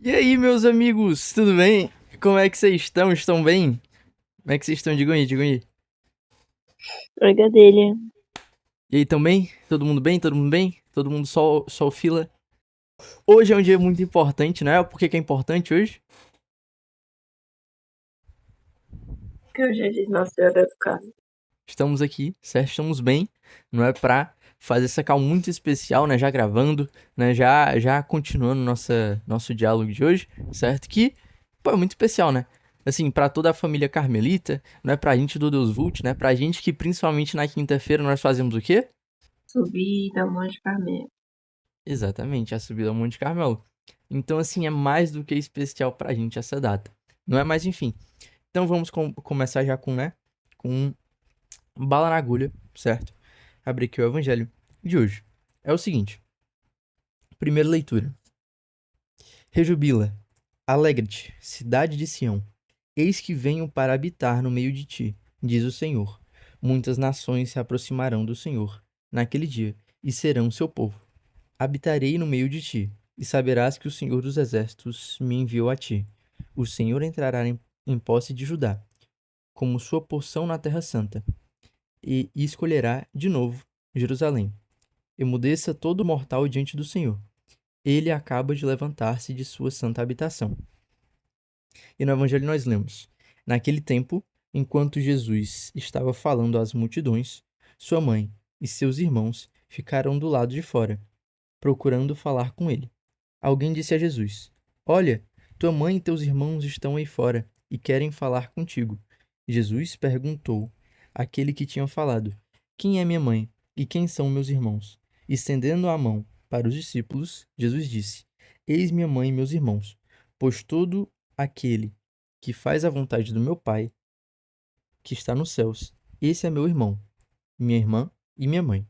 E aí, meus amigos, tudo bem? Como é que vocês estão? Estão bem? Como é que vocês estão? Digam aí, digam aí. Oi, Gadelha. E aí, tão bem? Todo mundo bem? Todo mundo bem? Todo mundo só o fila? Hoje é um dia muito importante, né? Por que que é importante hoje? Que hoje é dia de Nossa Senhora do Carmo. Estamos aqui, certo? Estamos bem, não é pra fazer essa call muito especial, né? Já gravando, né? Já continuando nosso diálogo de hoje, certo? Que, pô, é muito especial, né? Assim, pra toda a família carmelita, não é pra gente do Deus Vult, né? Pra gente que principalmente na quinta-feira nós fazemos o quê? Subir da Monte Carmelo. Exatamente, a subida ao Monte Carmelo. Então, assim, é mais do que especial pra gente essa data. Não é? Mas, enfim. Então, vamos começar já com, né? Com bala na agulha, certo? Abrir aqui o evangelho de hoje. É o seguinte. Primeira leitura. Rejubila, alegre-te, cidade de Sião. Eis que venho para habitar no meio de ti, diz o Senhor. Muitas nações se aproximarão do Senhor naquele dia e serão seu povo. Habitarei no meio de ti, e saberás que o Senhor dos Exércitos me enviou a ti. O Senhor entrará em posse de Judá, como sua porção na Terra Santa, e escolherá de novo Jerusalém. Emudeça todo mortal diante do Senhor. Ele acaba de levantar-se de sua santa habitação. E no Evangelho nós lemos: naquele tempo, enquanto Jesus estava falando às multidões, sua mãe e seus irmãos ficaram do lado de fora, procurando falar com ele. Alguém disse a Jesus: Olha, tua mãe e teus irmãos estão aí fora e querem falar contigo. Jesus perguntou àquele que tinha falado: Quem é minha mãe e quem são meus irmãos? Estendendo a mão para os discípulos, Jesus disse: Eis minha mãe e meus irmãos, pois todo aquele que faz a vontade do meu Pai, que está nos céus, esse é meu irmão, minha irmã e minha mãe.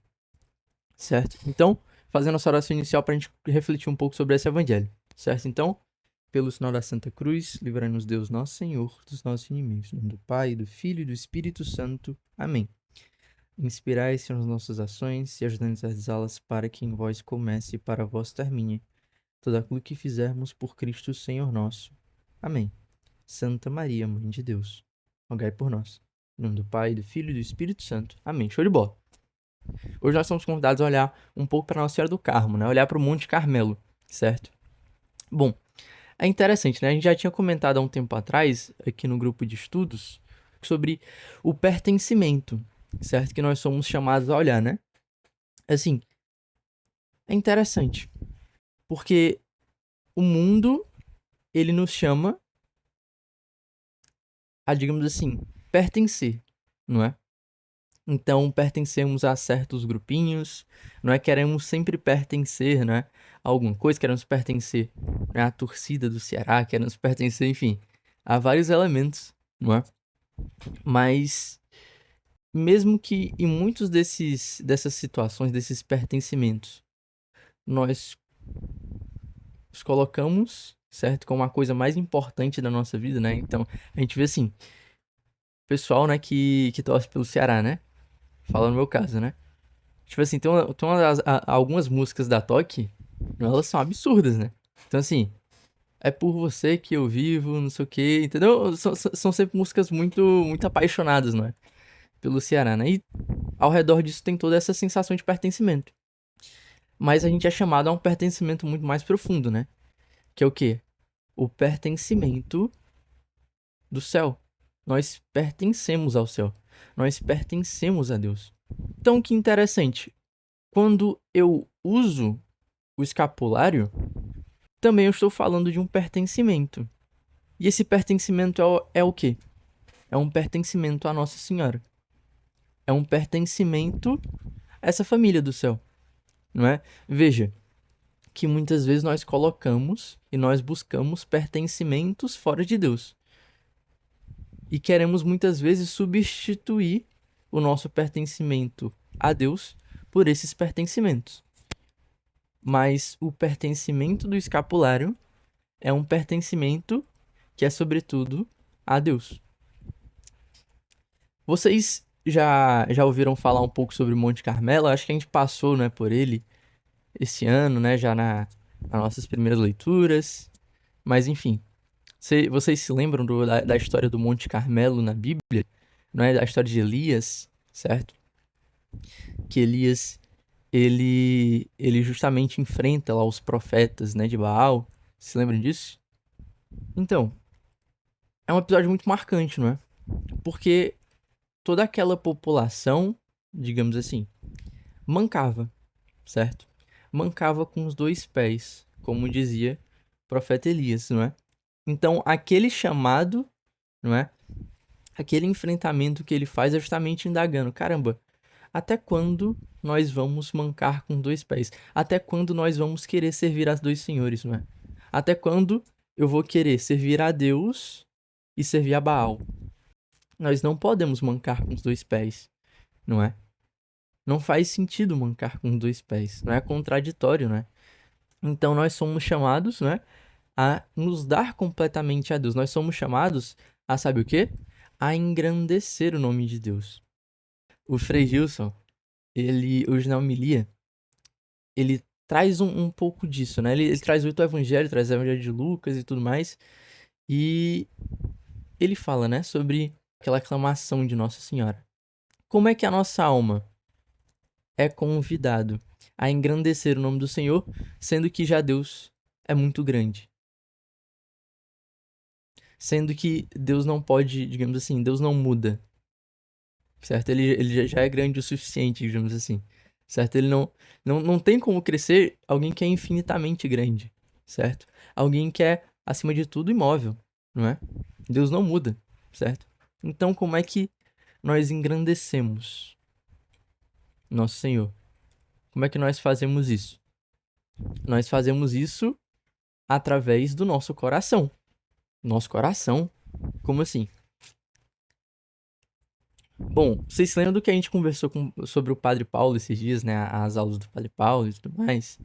Certo? Então, fazendo essa oração inicial para a gente refletir um pouco sobre esse evangelho. Certo? Então, pelo sinal da Santa Cruz, livrai-nos Deus nosso Senhor dos nossos inimigos. Em nome do Pai, do Filho e do Espírito Santo. Amém. Inspirai-se nas nossas ações e ajudai-nos a realizá-las para que em vós comece e para vós termine tudo aquilo que fizermos por Cristo Senhor nosso. Amém. Santa Maria, Mãe de Deus, rogai por nós. Em nome do Pai, do Filho e do Espírito Santo. Amém. Show de bola. Hoje nós somos convidados a olhar um pouco para Nossa Senhora do Carmo, né? Olhar para o Monte Carmelo, certo? Bom, é interessante, né? A gente já tinha comentado há um tempo atrás, aqui no grupo de estudos, sobre o pertencimento, certo? Que nós somos chamados a olhar, né? Assim, é interessante, porque o mundo, ele nos chama a, digamos assim, pertencer, não é? Então, pertencemos a certos grupinhos, não é? Queremos sempre pertencer, né? A alguma coisa, queremos pertencer, né? À torcida do Ceará, queremos pertencer, enfim, a vários elementos, não é? Mas, mesmo que em muitos dessas situações, desses pertencimentos, nós os colocamos, certo? Como a coisa mais importante da nossa vida, né? Então, a gente vê assim, pessoal, né, que torce pelo Ceará, né? Fala no meu caso, né? Tipo assim, algumas músicas da Toque, elas são absurdas, né? Então, assim, é por você que eu vivo, não sei o quê, entendeu? São sempre músicas muito apaixonadas, não é? Pelo Ceará, né? E ao redor disso tem toda essa sensação de pertencimento. Mas a gente é chamado a um pertencimento muito mais profundo, né? Que é o quê? O pertencimento do céu. Nós pertencemos ao céu. Nós pertencemos a Deus. Então, que interessante. Quando eu uso o escapulário, também eu estou falando de um pertencimento. E esse pertencimento é o quê? É um pertencimento à Nossa Senhora. É um pertencimento a essa família do céu, não é? Veja que muitas vezes nós colocamos e nós buscamos pertencimentos fora de Deus. E queremos muitas vezes substituir o nosso pertencimento a Deus por esses pertencimentos. Mas o pertencimento do escapulário é um pertencimento que é, sobretudo, a Deus. Vocês já ouviram falar um pouco sobre o Monte Carmelo? Acho que a gente passou, né, por ele esse ano, né, já nas nossas primeiras leituras. Mas enfim, vocês se lembram da história do Monte Carmelo na Bíblia? Não é? Da história de Elias, certo? Que Elias, ele justamente enfrenta lá os profetas, né, de Baal. Se lembram disso? Então, é um episódio muito marcante, não é? Porque toda aquela população, digamos assim, mancava, certo? Mancava com os dois pés, como dizia o profeta Elias, não é? Então, aquele chamado, não é? Aquele enfrentamento que ele faz é justamente indagando, caramba, até quando nós vamos mancar com dois pés? Até quando nós vamos querer servir a dois senhores, não é? Até quando eu vou querer servir a Deus e servir a Baal? Nós não podemos mancar com os dois pés, não é? Não faz sentido mancar com dois pés, não é contraditório, né? Então nós somos chamados, né, a nos dar completamente a Deus. Nós somos chamados a, sabe o quê? A engrandecer o nome de Deus. O Frei Gilson, hoje na homilia, ele traz um pouco disso, né? Ele traz muito o evangelho, traz o evangelho de Lucas e tudo mais. E ele fala, né, sobre aquela aclamação de Nossa Senhora. Como é que a nossa alma é convidado a engrandecer o nome do Senhor, sendo que já Deus é muito grande? Sendo que Deus não pode, digamos assim, Deus não muda, certo? Ele já é grande o suficiente, digamos assim, certo? Ele não tem como crescer alguém que é infinitamente grande, certo? Alguém que é, acima de tudo, imóvel, não é? Deus não muda, certo? Então, como é que nós engrandecemos nosso Senhor? Como é que nós fazemos isso? Nós fazemos isso através do nosso coração. Nosso coração? Como assim? Bom, vocês se lembram do que a gente conversou sobre o Padre Paulo esses dias, né? As aulas do Padre Paulo e tudo mais.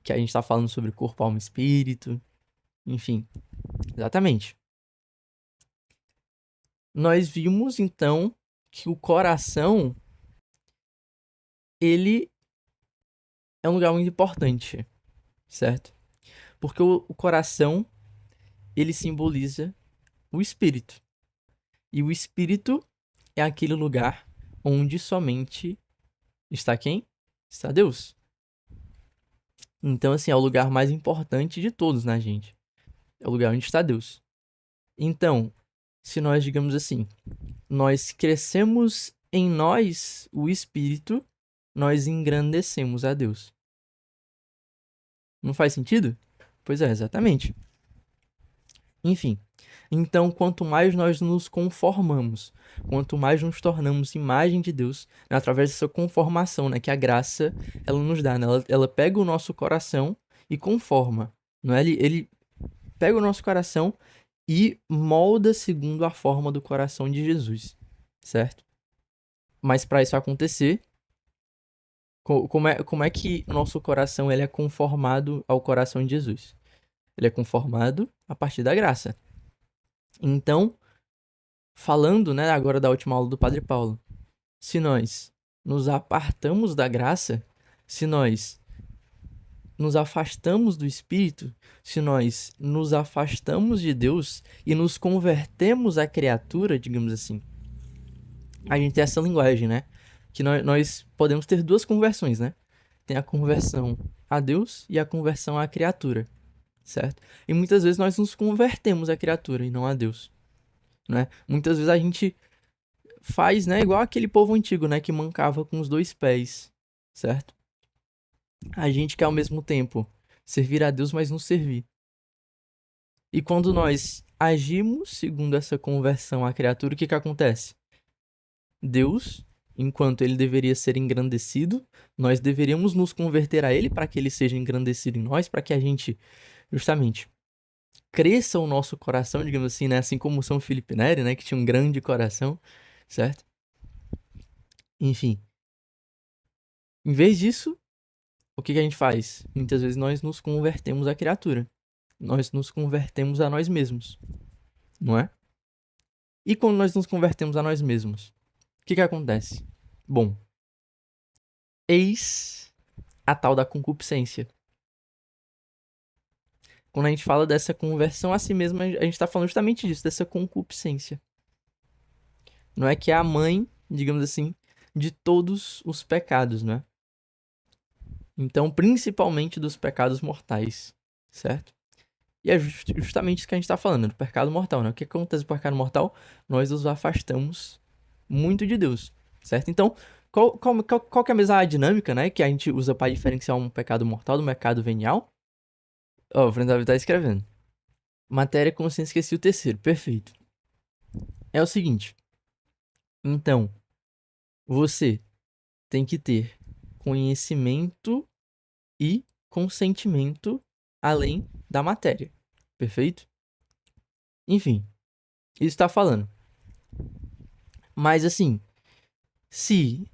Que a gente tá falando sobre corpo, alma e espírito. Enfim, exatamente. Nós vimos, então, que o coração, ele é um lugar muito importante, certo? Porque o coração, ele simboliza o espírito. E o espírito é aquele lugar onde somente está quem? Está Deus. Então, assim, é o lugar mais importante de todos, né, gente? É o lugar onde está Deus. Então, se nós, digamos assim, nós crescemos em nós o espírito, nós engrandecemos a Deus. Não faz sentido? Pois é, exatamente. Enfim, então quanto mais nós nos conformamos, quanto mais nos tornamos imagem de Deus, né, através dessa conformação, né, que a graça ela nos dá, né, ela pega o nosso coração e conforma, não é? Ele pega o nosso coração e molda segundo a forma do coração de Jesus, certo? Mas para isso acontecer, como é que o nosso coração ele é conformado ao coração de Jesus? Ele é conformado a partir da graça. Então, falando, né, agora da última aula do Padre Paulo, se nós nos apartamos da graça, se nós nos afastamos do Espírito, se nós nos afastamos de Deus e nos convertemos à criatura, digamos assim, a gente tem essa linguagem, né? Que nós podemos ter duas conversões, né? Tem a conversão a Deus e a conversão à criatura, certo? E muitas vezes nós nos convertemos à criatura e não a Deus, né? Muitas vezes a gente faz, né, igual aquele povo antigo, né, que mancava com os dois pés, certo? A gente quer ao mesmo tempo servir a Deus, mas não servir. E quando nós agimos segundo essa conversão à criatura, o que acontece? Deus, enquanto ele deveria ser engrandecido, nós deveríamos nos converter a ele para que ele seja engrandecido em nós, para que a gente, justamente, cresça o nosso coração, digamos assim, né? Assim como São Felipe Neri, né? Que tinha um grande coração, certo? Enfim. Em vez disso, o que a gente faz? Muitas vezes nós nos convertemos à criatura. Nós nos convertemos a nós mesmos, não é? E quando nós nos convertemos a nós mesmos, o que acontece? Bom, eis a tal da concupiscência. Quando a gente fala dessa conversão a si mesmo, a gente tá falando justamente disso, dessa concupiscência. Não é que é a mãe, digamos assim, de todos os pecados, né? Então, principalmente dos pecados mortais, certo? E é justamente isso que a gente tá falando, do pecado mortal, né? O que acontece com o pecado mortal? Nós nos afastamos muito de Deus, certo? Então, qual que é a mesma dinâmica, né? Que a gente usa para diferenciar um pecado mortal do pecado venial? Ó, o Fernando Davi tá escrevendo. Matéria, consciência, esqueci o terceiro. Perfeito. É o seguinte. Então, você tem que ter conhecimento e consentimento além da matéria. Perfeito? Enfim, isso tá falando. Mas assim, se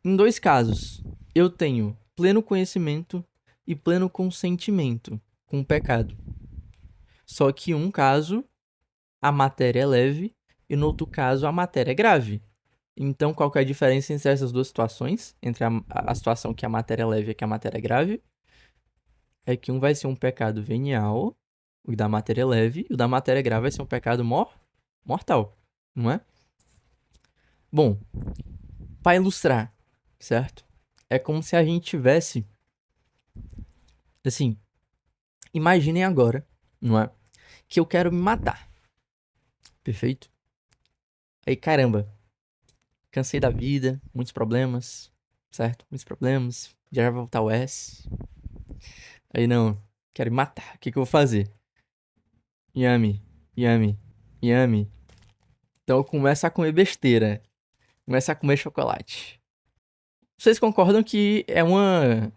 em dois casos eu tenho pleno conhecimento e pleno consentimento com o pecado, só que em um caso a matéria é leve e no outro caso a matéria é grave. Então, qual que é a diferença entre essas duas situações? Entre a situação que a matéria é leve e que a matéria é grave? É que um vai ser um pecado venial, o da matéria é leve, e o da matéria grave vai ser um pecado mortal, não é? Bom, para ilustrar, certo? É como se a gente tivesse, assim, imaginem agora, não é? Que eu quero me matar, perfeito? Aí, caramba, cansei da vida, muitos problemas, certo? Muitos problemas, já vai voltar o S. Aí, não, quero me matar, o que que eu vou fazer? Yummy, yummy, yummy. Então eu começo a comer besteira, começo a comer chocolate. Vocês concordam que é uma,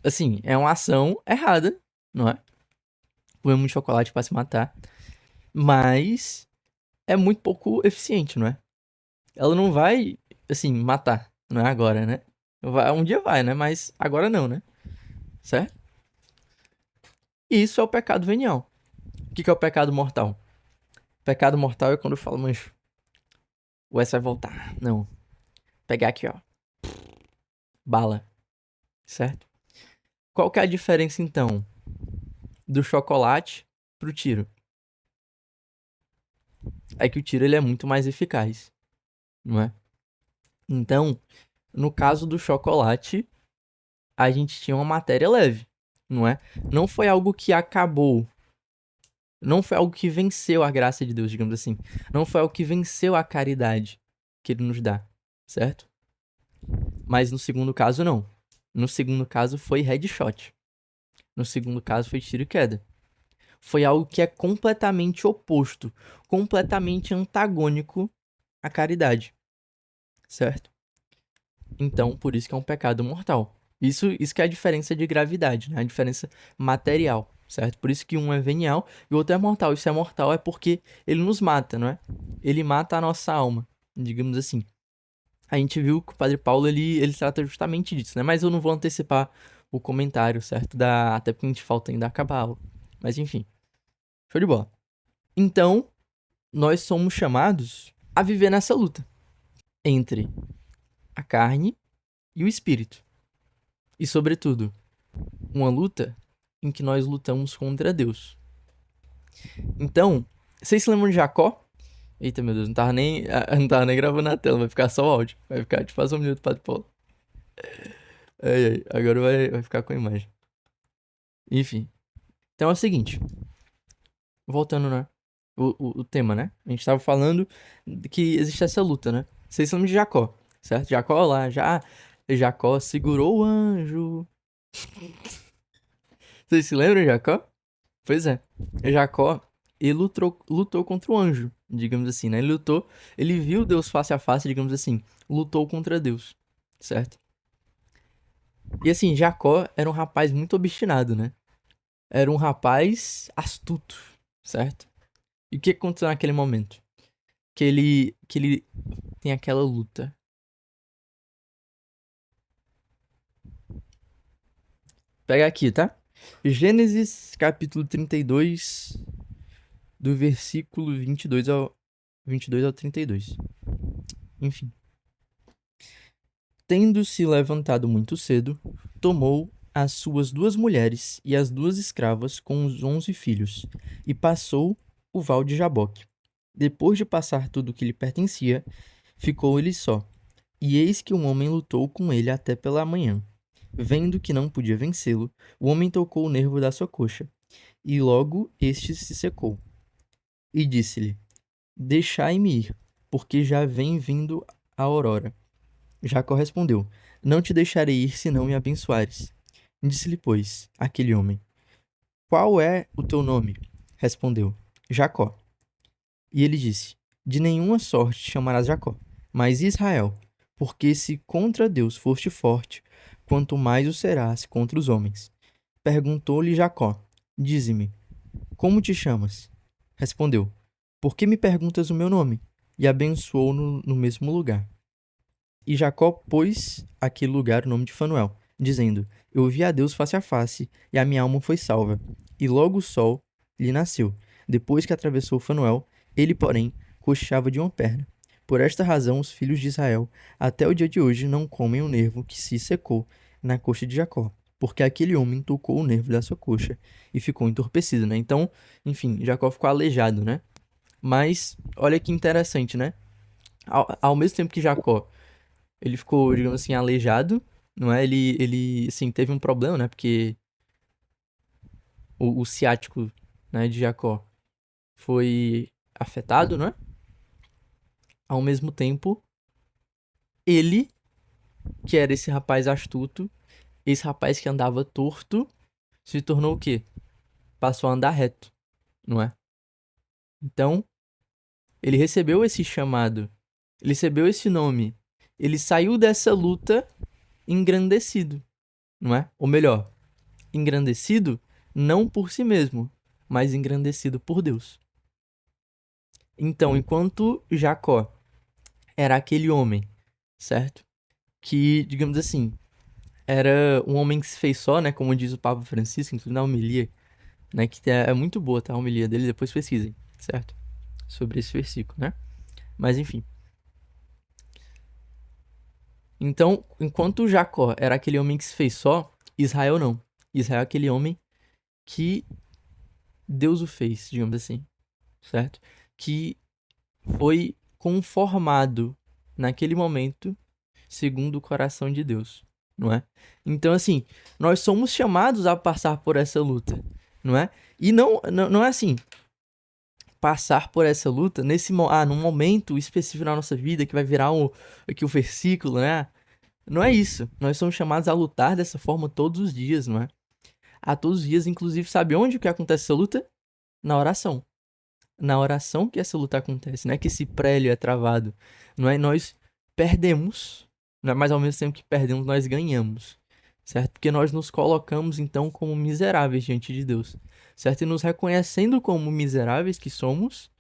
assim, é uma ação errada, não é? Comer muito chocolate pra se matar. Mas é muito pouco eficiente, não é? Ela não vai, assim, matar, não é agora, né? Um dia vai, né? Mas agora não, né? Certo? E isso é o pecado venial. O que é o pecado mortal? O pecado mortal é quando eu falo, mancho, o S vai voltar. Não. Pegar aqui, ó. Bala. Certo? Qual que é a diferença, então, do chocolate pro tiro? É que o tiro ele é muito mais eficaz, não é? Então, no caso do chocolate, a gente tinha uma matéria leve, não é? Não foi algo que acabou. Não foi algo que venceu a graça de Deus, digamos assim. Não foi algo que venceu a caridade que ele nos dá, certo? Mas no segundo caso, não. No segundo caso foi headshot. No segundo caso foi tiro e queda. Foi algo que é completamente oposto, completamente antagônico à caridade, certo? Então, por isso que é um pecado mortal. Isso que é a diferença de gravidade, né? A diferença material, certo? Por isso que um é venial e o outro é mortal. Isso é mortal é porque ele nos mata, não é? Ele mata a nossa alma, digamos assim. A gente viu que o Padre Paulo, ele trata justamente disso, né? Mas eu não vou antecipar o comentário, certo? Até porque a gente falta ainda acabar a aula. Mas enfim, show de bola. Então, nós somos chamados a viver nessa luta entre a carne e o espírito. E, sobretudo, uma luta em que nós lutamos contra Deus. Então, vocês se lembram de Jacó? Eita, meu Deus, não tava nem gravando na tela, vai ficar só o áudio. Vai ficar tipo faz um minuto, Padre Paulo. Ai, agora vai ficar com a imagem. Enfim. Então é o seguinte. Voltando, né? O tema, né? A gente tava falando que existe essa luta, né? Vocês se lembram de Jacó, certo? Jacó lá, Jacó segurou o anjo. Vocês se lembram de Jacó? Pois é. Jacó, ele lutou contra o anjo, digamos assim, né? Ele viu Deus face a face, digamos assim, lutou contra Deus, certo? E assim, Jacó era um rapaz muito obstinado, né? Era um rapaz astuto, certo? E o que aconteceu naquele momento? Que ele tem aquela luta. Pega aqui, tá? Gênesis capítulo 32, do versículo 22 ao 32. Enfim. Tendo se levantado muito cedo, tomou as suas 2 mulheres e as 2 escravas com os 11 filhos, e passou o val de Jaboque. Depois de passar tudo o que lhe pertencia, ficou ele só. E eis que um homem lutou com ele até pela manhã. Vendo que não podia vencê-lo, o homem tocou o nervo da sua coxa, e logo este se secou. E disse-lhe: Deixai-me ir, porque já vem vindo a aurora. Jacó respondeu: Não te deixarei ir se não me abençoares. Disse-lhe, pois, aquele homem: Qual é o teu nome? Respondeu: Jacó. E ele disse: De nenhuma sorte te chamarás Jacó, mas Israel, porque se contra Deus foste forte, quanto mais o serás contra os homens. Perguntou-lhe Jacó: Dize-me, como te chamas? Respondeu: Por que me perguntas o meu nome? E abençoou no mesmo lugar. E Jacó pôs àquele lugar o nome de Fanuel, dizendo: Eu vi a Deus face a face, e a minha alma foi salva. E logo o sol lhe nasceu. Depois que atravessou Fanuel, ele, porém, coxeava de uma perna. Por esta razão, os filhos de Israel, até o dia de hoje, não comem o nervo que se secou na coxa de Jacó, porque aquele homem tocou o nervo da sua coxa e ficou entorpecido, né? Então, enfim, Jacó ficou aleijado, né? Mas, olha que interessante, né? Ao mesmo tempo que Jacó ele ficou, digamos assim, aleijado, não é? Ele assim, teve um problema, né? Porque o ciático, né, de Jacó foi afetado, não é? Ao mesmo tempo, ele, que era esse rapaz astuto, esse rapaz que andava torto, se tornou o quê? Passou a andar reto, não é? Então, ele recebeu esse chamado, ele recebeu esse nome, ele saiu dessa luta engrandecido, não é? Ou melhor, engrandecido não por si mesmo, mas engrandecido por Deus. Então, enquanto Jacó era aquele homem, certo? Que, digamos assim, era um homem que se fez só, né? Como diz o Papa Francisco, inclusive na homilia, né? Que é muito boa, tá? A homilia dele, depois pesquisem, certo? Sobre esse versículo, né? Mas enfim. Então, enquanto Jacó era aquele homem que se fez só, Israel não. Israel é aquele homem que Deus o fez, digamos assim, certo? Que foi conformado naquele momento segundo o coração de Deus, não é? Então, assim, nós somos chamados a passar por essa luta, não é? E não é assim, passar por essa luta num momento específico na nossa vida que vai virar aqui o versículo, né? Não é isso. Nós somos chamados a lutar dessa forma todos os dias, não é? A todos os dias, inclusive, sabe onde que acontece essa luta? Na oração. Na oração que essa luta acontece, não é que esse prélio é travado, não é? Nós perdemos, não é? Mas ao mesmo tempo que perdemos, nós ganhamos, certo? Porque nós nos colocamos então como miseráveis diante de Deus, certo? E nos reconhecendo como miseráveis que somos,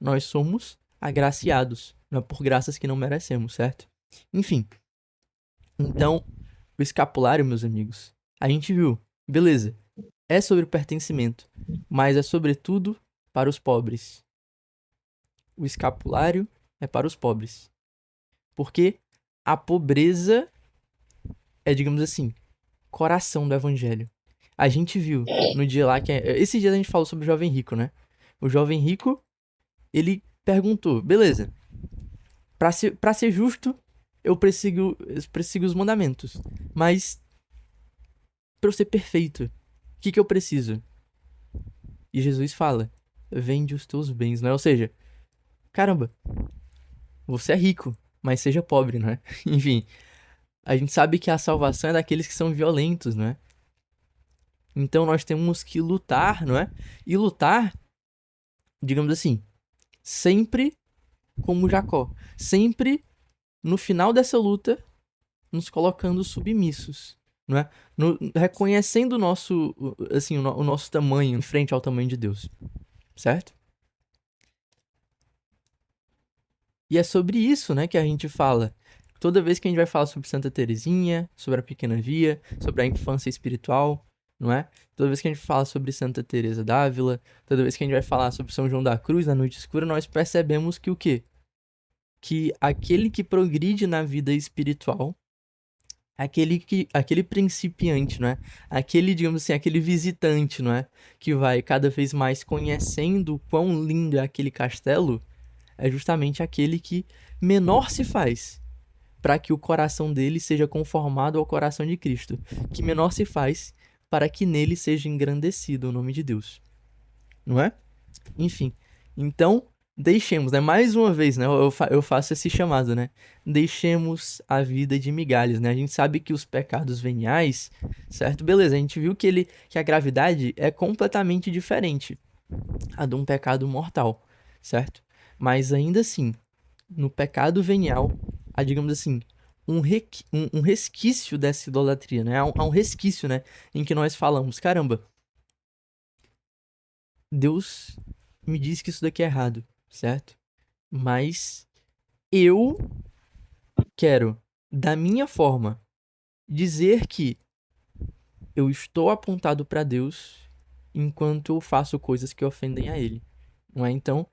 nós somos agraciados, não é? Por graças que não merecemos, certo? Enfim, então, o escapulário, meus amigos, a gente viu, beleza, é sobre pertencimento, mas é sobretudo para os pobres. O escapulário é para os pobres. Porque a pobreza é, digamos assim, coração do evangelho. A gente viu no dia lá que. Esse dia a gente falou sobre o jovem rico, né? O jovem rico, ele perguntou: beleza, pra ser justo, eu persigo os mandamentos. Mas, pra eu ser perfeito, o que eu preciso? E Jesus fala: vende os teus bens, não é? Ou seja, caramba, você é rico, mas seja pobre, não é? Enfim, a gente sabe que a salvação é daqueles que são violentos, não é? Então nós temos que lutar, não é? E lutar, digamos assim, sempre como Jacó. Sempre no final dessa luta, nos colocando submissos, não é? Reconhecendo o nosso, assim, o nosso tamanho em frente ao tamanho de Deus, certo? E é sobre isso, né, que a gente fala. Toda vez que a gente vai falar sobre Santa Teresinha, sobre a Pequena Via, sobre a infância espiritual, não é? Toda vez que a gente fala sobre Santa Teresa d'Ávila, toda vez que a gente vai falar sobre São João da Cruz na Noite Escura, nós percebemos que o quê? Que aquele que progride na vida espiritual, aquele principiante, não é? Aquele, digamos assim, aquele visitante, não é? Que vai cada vez mais conhecendo o quão lindo é aquele castelo, é justamente aquele que menor se faz para que o coração dele seja conformado ao coração de Cristo, que menor se faz para que nele seja engrandecido o nome de Deus, não é? Enfim, então deixemos, né? Mais uma vez, né? Eu faço esse chamado, né? Deixemos a vida de migalhas, né? A gente sabe que os pecados veniais, certo? Beleza, a gente viu que a gravidade é completamente diferente a de um pecado mortal, certo? Mas ainda assim, no pecado venial, há, digamos assim, um resquício dessa idolatria, né? Há um resquício, né? Em que nós falamos, caramba, Deus me diz que isso daqui é errado, certo? Mas eu quero, da minha forma, dizer que eu estou apontado para Deus enquanto eu faço coisas que ofendem a Ele, não é? Então,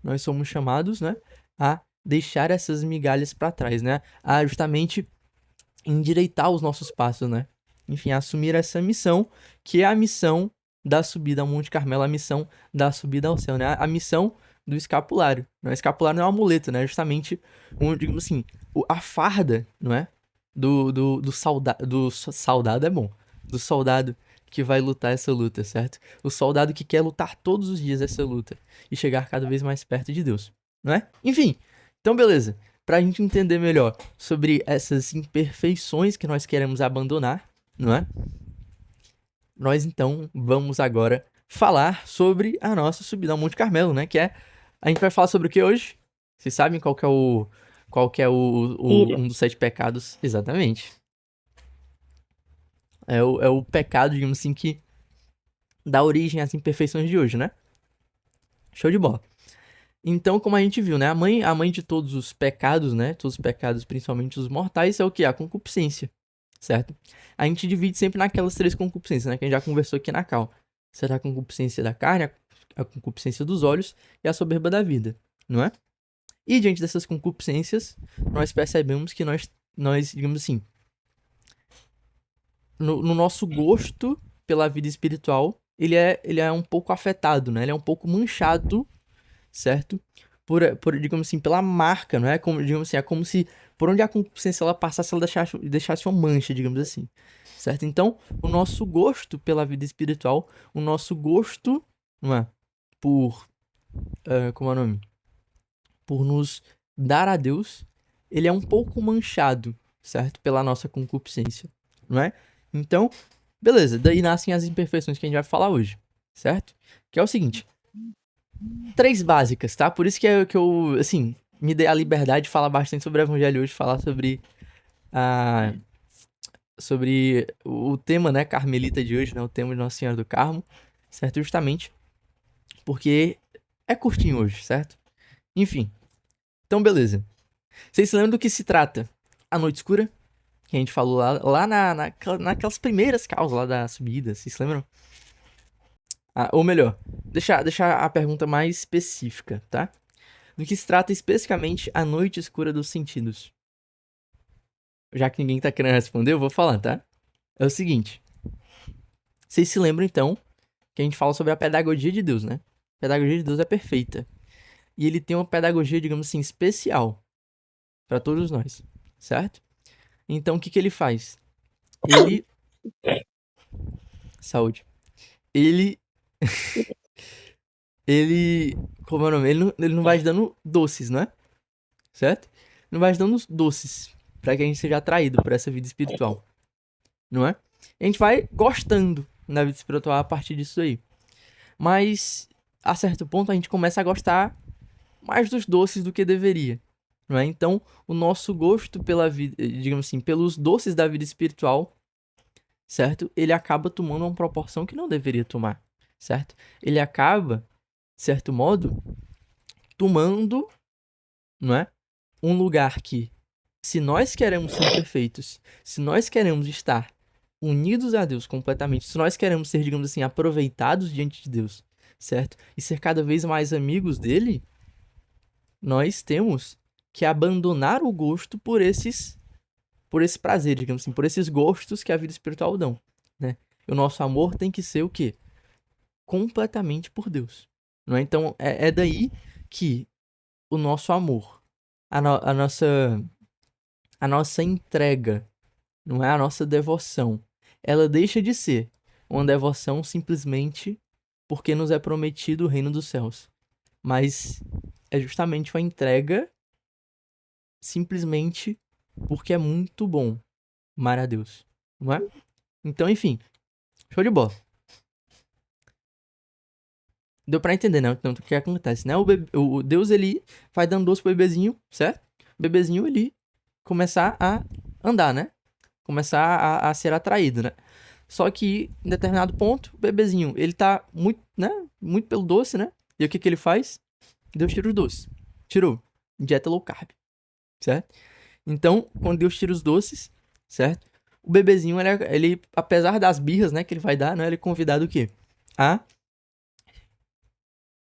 nós somos chamados, né, a deixar essas migalhas para trás, né? A justamente endireitar os nossos passos, né? Enfim, assumir essa missão, que é a missão da subida ao Monte Carmelo, a missão da subida ao céu, né? A missão do escapulário. Né? O escapulário não é um amuleto, né? É justamente, digamos assim, a farda, não é? Do soldado é bom. Do soldado que vai lutar essa luta, certo? O soldado que quer lutar todos os dias essa luta e chegar cada vez mais perto de Deus, não é? Enfim, então beleza. Pra gente entender melhor sobre essas imperfeições que nós queremos abandonar, não é? Nós então vamos agora falar sobre a nossa subida ao Monte Carmelo, né? Que é. A gente vai falar sobre o que hoje? Vocês sabem qual que é o. Qual que é Ira. um dos 7 pecados? Exatamente. É o pecado, digamos assim, que dá origem às imperfeições de hoje, né? Show de bola. Então, como a gente viu, né? A mãe de todos os pecados, né? Todos os pecados, principalmente os mortais, é o que? A concupiscência, certo? A gente divide sempre naquelas 3 concupiscências, né? Que a gente já conversou aqui na cal. Será a concupiscência da carne, a concupiscência dos olhos e a soberba da vida, não é? E diante dessas concupiscências, nós percebemos que nós digamos assim, no nosso gosto pela vida espiritual, ele é um pouco afetado, né? Ele é um pouco manchado, certo? Digamos assim, pela marca, não é? Como, digamos assim, é como se por onde a concupiscência ela passasse, ela deixasse uma mancha, digamos assim, certo? Então, o nosso gosto pela vida espiritual, o nosso gosto, não é? Por, como é o nome? Por nos dar a Deus, ele é um pouco manchado, certo? Pela nossa concupiscência, não é? Então, beleza, daí nascem as imperfeições que a gente vai falar hoje, certo? Que é o seguinte, 3 básicas, tá? Por isso que eu, assim, me dei a liberdade de falar bastante sobre o evangelho hoje, falar a, sobre o tema, né, carmelita de hoje, né, o tema de Nossa Senhora do Carmo, certo? Justamente porque é curtinho hoje, certo? Enfim, então beleza. Vocês se lembram do que se trata? A Noite Escura, que a gente falou naquelas primeiras causas lá da subida, vocês se lembram? Ou melhor, deixar a pergunta mais específica, tá? Do que se trata especificamente a Noite Escura dos Sentidos. Já que ninguém tá querendo responder, eu vou falar, tá? É o seguinte. Vocês se lembram, então, que a gente fala sobre a pedagogia de Deus, né? A pedagogia de Deus é perfeita. E ele tem uma pedagogia, digamos assim, especial para todos nós, certo? Então, o que que ele faz? Ele... Saúde. Ele... ele... Como é o nome? Ele não vai te dando doces, não é? Certo? Não vai te dando doces para que a gente seja atraído por essa vida espiritual, não é? A gente vai gostando da vida espiritual a partir disso aí. Mas, a certo ponto, a gente começa a gostar mais dos doces do que deveria, não é? Então, o nosso gosto pela vida, digamos assim, pelos doces da vida espiritual, certo? Ele acaba tomando uma proporção que não deveria tomar, certo? Ele acaba, de certo modo, tomando, não é? Um lugar que, se nós queremos ser perfeitos, se nós queremos estar unidos a Deus completamente, se nós queremos ser, digamos assim, aproveitados diante de Deus, certo? E ser cada vez mais amigos dele, nós temos que abandonar o gosto por esses por esse prazer, digamos assim, por esses gostos que a vida espiritual dão, né? O nosso amor tem que ser o quê? Completamente por Deus, não é? Então, é daí que o nosso amor, a nossa entrega, não é a nossa devoção, ela deixa de ser uma devoção simplesmente porque nos é prometido o reino dos céus, mas é justamente uma entrega simplesmente porque é muito bom amar a Deus, não é? Então, enfim, show de bola. Deu pra entender, né? Então, o que acontece, né? O Deus, ele vai dando doce pro bebezinho, certo? O bebezinho, ele começar a andar, né? Começar a ser atraído, né? Só que, em determinado ponto, o bebezinho, ele tá muito, né? Muito pelo doce, né? E o que que ele faz? Deus tira os doces. Tirou. Dieta low carb, certo? Então, quando Deus tira os doces, certo? O bebezinho, ele apesar das birras, né, que ele vai dar, né? Ele é convidado o quê? A,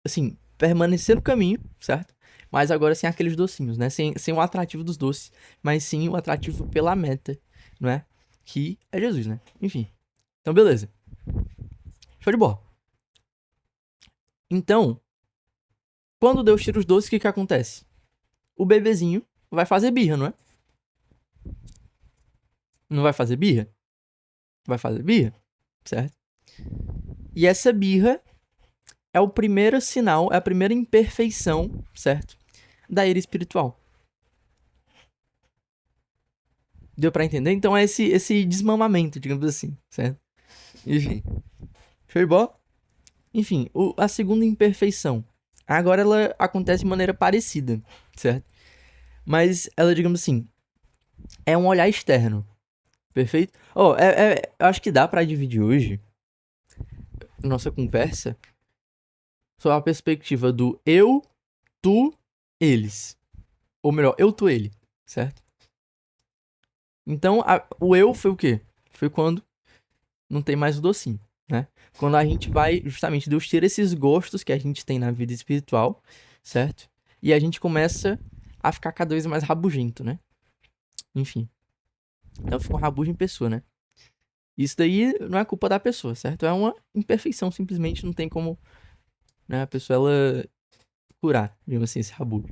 assim, permanecer no caminho, certo? Mas agora sem aqueles docinhos, né? Sem o atrativo dos doces, mas sim o atrativo pela meta, não é? Que é Jesus, né? Enfim. Então, beleza. Show de bola. Então, quando Deus tira os doces, o que que acontece? O bebezinho vai fazer birra, não é? Não vai fazer birra? Vai fazer birra, certo? E essa birra é o primeiro sinal, é a primeira imperfeição, certo? Da ira espiritual. Deu pra entender? Então é esse desmamamento, digamos assim, certo? Enfim. Show de bola? Enfim, a segunda imperfeição. Agora ela acontece de maneira parecida, certo? Mas ela, digamos assim, é um olhar externo. Perfeito? Eu acho que dá pra dividir hoje nossa conversa sob a perspectiva do eu, tu, eles. Ou melhor, eu, tu, ele. Certo? Então, o eu foi o quê? Foi quando não tem mais o docinho, né? Quando a gente vai, justamente, Deus tira esses gostos que a gente tem na vida espiritual, certo? E a gente começa a ficar cada vez mais rabugento, né? Enfim. Então fica um rabujo em pessoa, né? Isso daí não é culpa da pessoa, certo? É uma imperfeição, simplesmente não tem como, né, a pessoa ela curar, digamos assim, esse rabujo.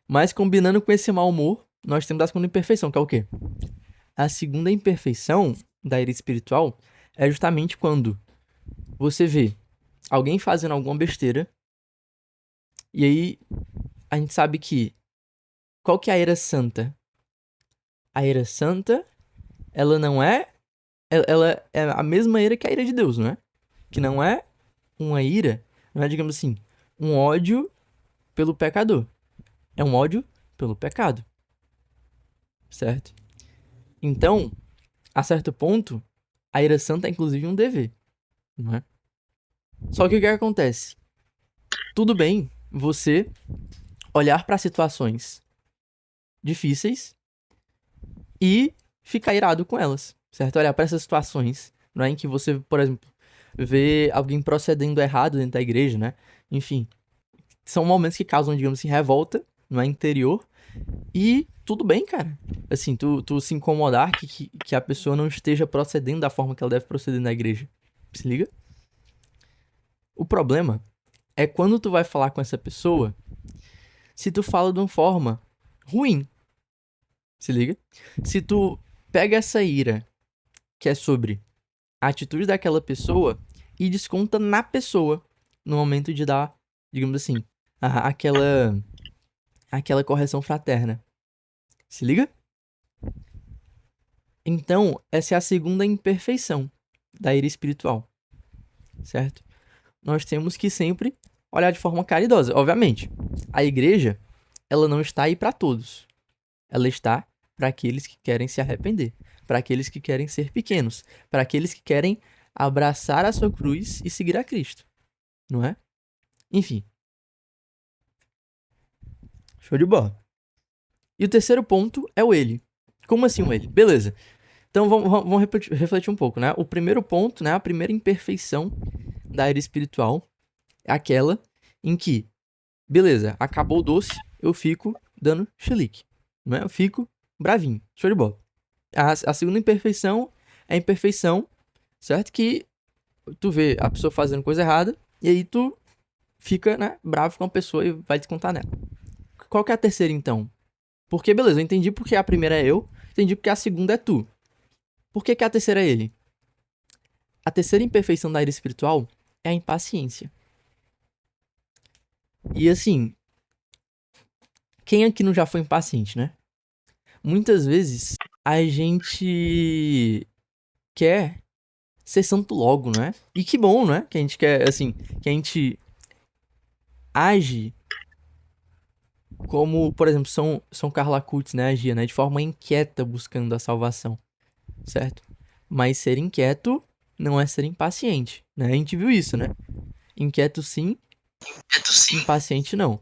Mas combinando com esse mau humor, nós temos a segunda imperfeição, que é o quê? A segunda imperfeição da ira espiritual é justamente quando você vê alguém fazendo alguma besteira e aí a gente sabe que qual que é a ira santa? A ira santa, ela não é ela é a mesma ira que a ira de Deus, não é? Que não é uma ira, não é, digamos assim, um ódio pelo pecador. É um ódio pelo pecado. Certo? Então, a certo ponto, a ira santa é inclusive um dever, não é? Só que o que acontece? Tudo bem você olhar para situações difíceis e ficar irado com elas, certo? Olhar para essas situações, não é, em que você, por exemplo, vê alguém procedendo errado dentro da igreja, né? Enfim, são momentos que causam, digamos assim, revolta no interior. E tudo bem, cara. Assim, tu se incomodar que a pessoa não esteja procedendo da forma que ela deve proceder na igreja. Se liga? O problema é quando tu vai falar com essa pessoa, se tu fala de uma forma ruim. Se liga? Se tu pega essa ira, que é sobre a atitude daquela pessoa, e desconta na pessoa, no momento de dar, digamos assim, aquela correção fraterna. Se liga? Então, essa é a segunda imperfeição da ira espiritual, certo? Nós temos que sempre olhar de forma caridosa. Obviamente, a igreja, ela não está aí para todos. Ela está para aqueles que querem se arrepender, para aqueles que querem ser pequenos, para aqueles que querem abraçar a sua cruz e seguir a Cristo, não é? Enfim. Show de bola. E o terceiro ponto é o ele. Como assim o ele? Beleza. Então vamos refletir um pouco, né? O primeiro ponto, né? A primeira imperfeição da ira espiritual é aquela em que, beleza, acabou o doce, eu fico dando chilique, não é? Eu fico bravinho, show de bola. A segunda imperfeição é a imperfeição, certo? Que tu vê a pessoa fazendo coisa errada e aí tu fica, né, bravo com a pessoa e vai descontar nela. Qual que é a terceira, então? Porque, beleza, eu entendi porque a primeira é eu, entendi porque a segunda é tu. Por que a terceira é ele? A terceira imperfeição da ira espiritual é a impaciência. E assim, quem aqui não já foi impaciente, né? Muitas vezes a gente quer ser santo logo, né? E que bom, né? Que a gente quer, assim, que a gente age como, por exemplo, São Carlo Acutis, né? Agia, né? De forma inquieta buscando a salvação, certo? Mas ser inquieto não é ser impaciente, né? A gente viu isso, né? Inquieto sim, impaciente não.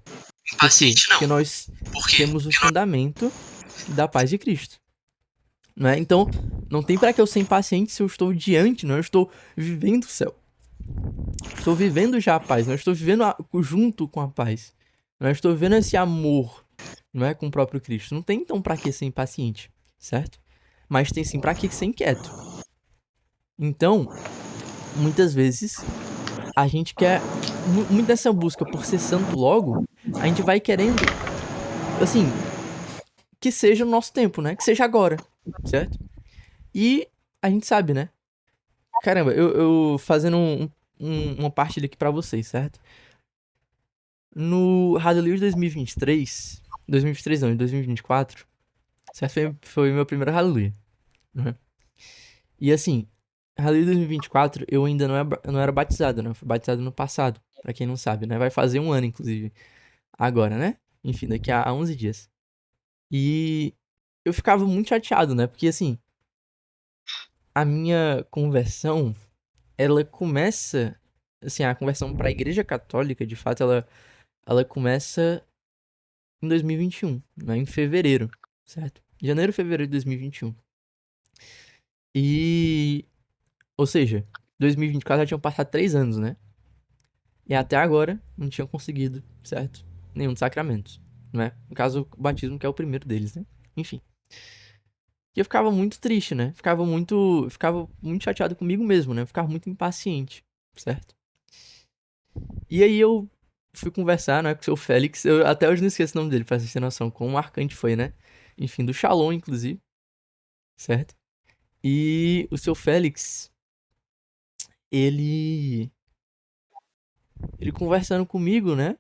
Por quê? Porque nós temos o fundamento da paz de Cristo, não é? Então, não tem para que eu ser impaciente se eu estou diante, não? Eu estou vivendo o céu. Estou vivendo já a paz, não? Eu estou vivendo junto com a paz. Não? Eu estou vivendo esse amor, não é? Com o próprio Cristo. Não tem então para que ser impaciente, certo? Mas tem sim para que ser inquieto. Então, muitas vezes, a gente quer, muito dessa busca por ser santo logo, a gente vai querendo, assim, que seja no nosso tempo, né? Que seja agora, certo? E a gente sabe, né? Caramba, eu fazendo uma partilha aqui pra vocês, certo? No Hallelujah de 2023, 2023 não, em 2024, certo? Foi meu primeiro Hallelujah, né? E assim, Hallelujah 2024 eu ainda não era batizado, né? Eu fui batizado no passado, pra quem não sabe, né? Vai fazer um ano, inclusive, agora, né? Enfim, daqui a 11 dias. E eu ficava muito chateado, né? Porque assim, a minha conversão, ela começa, assim, a conversão para a Igreja Católica, de fato, ela começa em 2021, né? Em fevereiro, certo? Janeiro, fevereiro de 2021. E, ou seja, 2024 já tinham passado 3 anos, né? E até agora não tinham conseguido, certo? Nenhum dos sacramentos, né? No caso, o batismo, que é o primeiro deles, né? Enfim. E eu ficava muito triste, né? Ficava muito chateado comigo mesmo, né? Eu ficava muito impaciente, certo? E aí eu fui conversar, né, com o seu Félix. Eu até hoje não esqueço o nome dele, pra vocês terem noção. Quão marcante foi, né? Enfim, do Shalom, inclusive. Certo? E o seu Félix, ele. Ele conversando comigo, né?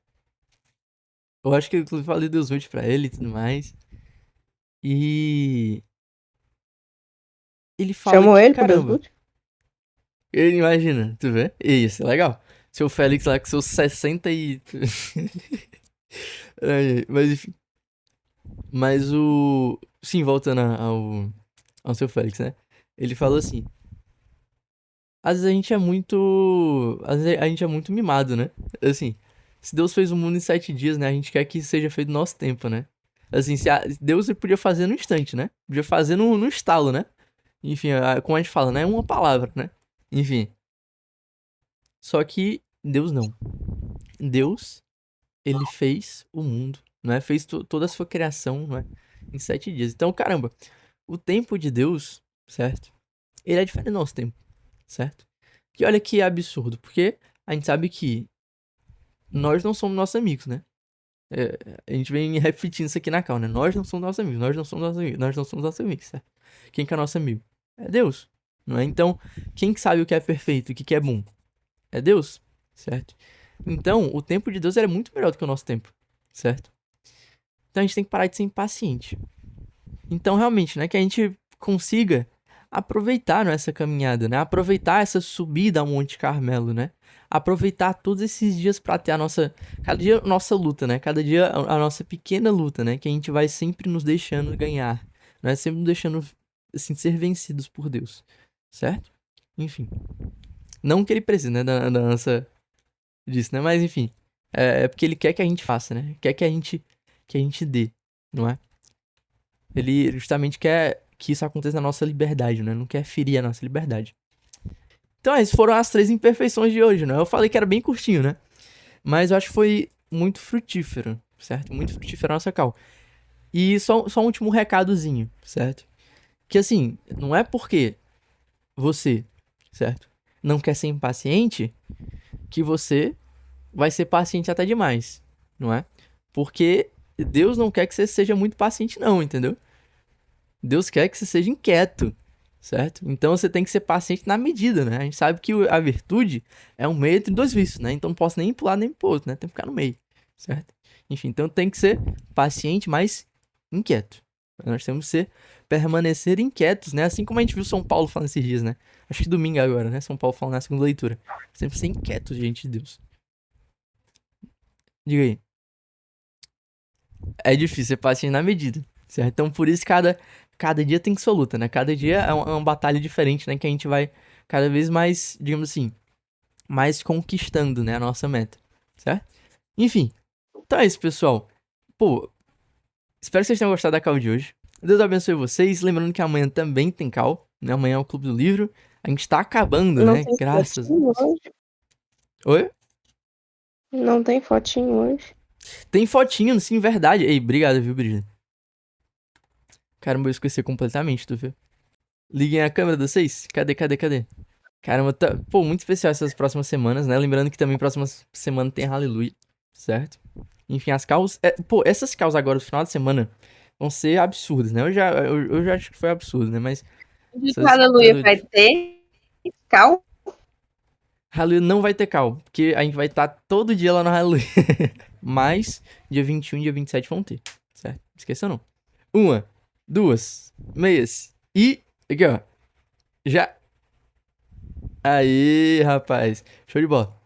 Eu acho que eu inclusive falei Deus Ruth pra ele e tudo mais. E. Ele fala Chamou que, ele pro Deus caramba. Lute? Ele imagina, tu vê? Isso, é legal. Seu Félix lá com seus 60 e. Mas enfim. Mas o. Sim, voltando ao seu Félix, né? Ele falou assim: às vezes a gente é muito. Às vezes a gente é muito mimado, né? Assim, se Deus fez o mundo em 7 dias, né? A gente quer que seja feito no nosso tempo, né? Assim, Deus ele podia fazer no instante, né? Podia fazer no estalo, né? Enfim, como a gente fala, né? Uma palavra, né? Enfim. Só que Deus não. Deus, ele fez o mundo, não é? Fez toda a sua criação, não é? Em 7 dias. Então, caramba, o tempo de Deus, certo? Ele é diferente do nosso tempo, certo? E olha que absurdo, porque a gente sabe que nós não somos nossos amigos, né? A gente vem repetindo isso aqui na cal, né? Nós não somos nossos amigos, nós não somos nossos amigos, nós não somos nossos amigos, certo? Quem que é nosso amigo? É Deus, não é? Então, quem que sabe o que é perfeito, o que é bom? É Deus, certo? Então, o tempo de Deus é muito melhor do que o nosso tempo, certo? Então a gente tem que parar de ser impaciente. Então, realmente, né, que a gente consiga aproveitar, né, essa caminhada, né? Aproveitar essa subida ao Monte Carmelo, né? Aproveitar todos esses dias para ter cada dia a nossa luta, né? Cada dia a nossa pequena luta, né? Que a gente vai sempre nos deixando ganhar, né? Sempre nos deixando, assim, ser vencidos por Deus, certo? Enfim. Não que ele precise, né, da nossa disso, né? Mas enfim, é porque ele quer que a gente faça, né? Quer que a gente dê, não é? Ele justamente quer que isso aconteça na nossa liberdade, né? Não quer ferir a nossa liberdade. Então, essas foram as 3 imperfeições de hoje, né? Eu falei que era bem curtinho, né? Mas eu acho que foi muito frutífero, certo? Muito frutífero a nossa call. E só um último recadozinho, certo? que assim, não é porque você, certo, não quer ser impaciente que você vai ser paciente até demais, não é? Porque Deus não quer que você seja muito paciente não, entendeu? Deus quer que você seja inquieto, certo? Então você tem que ser paciente na medida, né? A gente sabe que a virtude é um meio entre dois vícios, né? Então não posso nem pular nem pro outro, né? Tem que ficar no meio, certo? Enfim, então tem que ser paciente, mas inquieto. Nós temos que permanecer inquietos, né? Assim como a gente viu São Paulo falando esses dias, né? Acho que domingo agora, né? São Paulo falando na segunda leitura. Sempre ser inquietos, gente de Deus. Diga aí. É difícil ser paciente na medida, certo? Então por isso cada dia tem sua luta, né? Cada dia é uma batalha diferente, né? Que a gente vai cada vez mais, digamos assim, mais conquistando, né? A nossa meta, certo? Enfim, então é isso, pessoal. Pô, espero que vocês tenham gostado da call de hoje. Deus abençoe vocês. Lembrando que amanhã também tem call, né? Amanhã é o Clube do Livro. A gente tá acabando, Não né? tem Graças a fotinho Deus. hoje? Oi? Não tem fotinho hoje? Tem fotinho, sim, verdade. Ei, obrigado, viu, Brisa? Caramba, eu esqueci completamente, tu viu? Liguem a câmera de vocês. Cadê? Caramba, tá, pô, muito especial essas próximas semanas, né? Lembrando que também próxima semana tem Hallelujah, certo? Enfim, as causas. Pô, essas causas agora do final de semana vão ser absurdas, né? Eu já acho que foi absurdo, né? Mas. De Essas, tá Aleluia doido. vai ter cal? Hallelujah não vai ter cal, porque a gente vai estar todo dia lá no Hallelujah. Mas, dia 21 e dia 27 vão ter, certo? Não esqueça não. Uma, duas, meias e. Aqui, ó. Já. Aí, rapaz. Show de bola.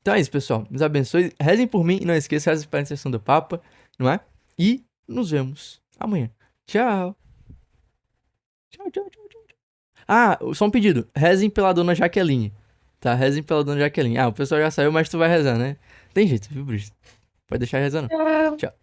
Então é isso, pessoal. Nos abençoe. Rezem por mim e não esqueçam, rezem pela intercessão do Papa, não é? E nos vemos amanhã. Tchau. Tchau. Ah, só um pedido. Rezem pela dona Jaqueline. Tá? Rezem pela dona Jaqueline. Ah, o pessoal já saiu, mas tu vai rezar, né? Tem jeito, viu, Bruce? Pode deixar rezando. Tchau. Tchau.